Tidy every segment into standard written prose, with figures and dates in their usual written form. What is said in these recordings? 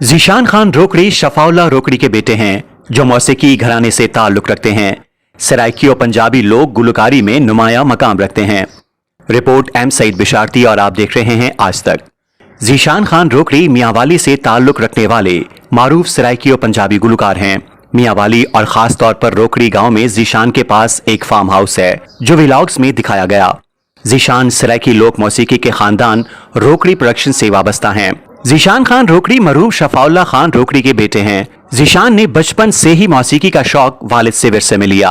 ज़ीशान खान रोकड़ी शफाउल्लाह रोकड़ी के बेटे हैं जो मौसीकी घराने से ताल्लुक रखते हैं। सराइकी और पंजाबी लोग गुलकारी में नुमाया मकाम रखते हैं। रिपोर्ट एम सईद बिशारती और आप देख रहे हैं आज तक। ज़ीशान खान रोकड़ी मियांवाली से ताल्लुक रखने वाले मारूफ सराइकी और पंजाबी गुलकार हैं। मियांवाली और खास तौर पर रोकड़ी गांव में ज़ीशान के पास एक फार्म हाउस है जो व्लॉग्स में दिखाया गया। ज़ीशान सराइकी लोक मौसीकी के खानदान रोकड़ी प्रोडक्शन से वाबस्ता हैं। ज़ीशान खान रोकड़ी मरहूम शफाउल्लाह खान रोकड़ी के बेटे हैं। ज़ीशान ने बचपन से ही मौसीकी का शौक वालिद से विरसे में लिया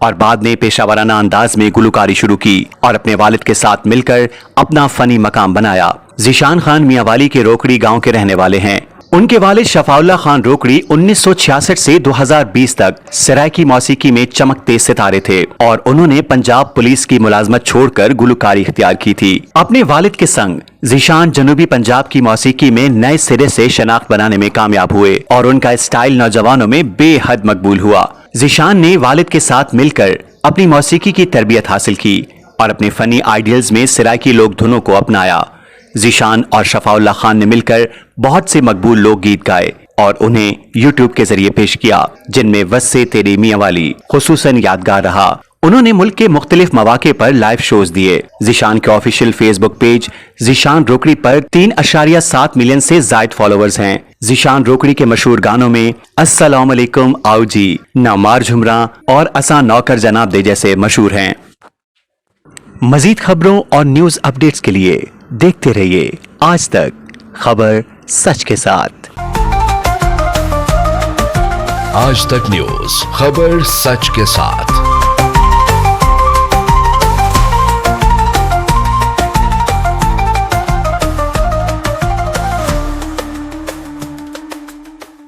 और बाद में पेशावराना अंदाज में गुलकारी शुरू की और अपने वालिद के साथ मिलकर अपना फनी मकाम बनाया। ज़ीशान खान मियांवाली के रोकड़ी गांव के रहने वाले हैं। उनके वालिद शफाउल्लाह खान रोकड़ी 1966 से 2020 तक सराइकी मौसीकी में चमकते सितारे थे और उन्होंने पंजाब पुलिस की मुलाजमत छोड़कर गुलकारी इख्तियार की थी। अपने वालिद के संग ज़ीशान जनूबी पंजाब की मौसीकी में नए सिरे से शनाख्त बनाने में कामयाब हुए और उनका स्टाइल नौजवानों में बेहद मकबूल हुआ। ज़ीशान ने वालिद के साथ मिलकर अपनी मौसीकी की तरबियत हासिल की और अपने फनी आइडियल्स में सराइकी लोक धुनों को अपनाया। ज़ीशान और शफाउल्लाह खान ने मिलकर बहुत से मकबूल लोकगीत गाए और उन्हें यूट्यूब के जरिए पेश किया, जिनमें वस्से तेरी मियांवाली खुसूसन यादगार रहा। उन्होंने मुल्क के मुख्तलिफ मौके पर लाइव शोज दिए। ज़ीशान के ऑफिशियल फेसबुक पेज ज़ीशान रोकड़ी पर 3.7 मिलियन से जायद फॉलोअर्स हैं। ज़ीशान रोकड़ी के मशहूर गानों में अस्सलाम वालेकुम आओ जी, ना मार झुमरा और असा नौकर जनाब दे जैसे मशहूर हैं। मजीद खबरों और न्यूज अपडेट्स के लिए देखते रहिए आज तक, खबर सच के साथ। आज तक न्यूज, खबर सच के साथ।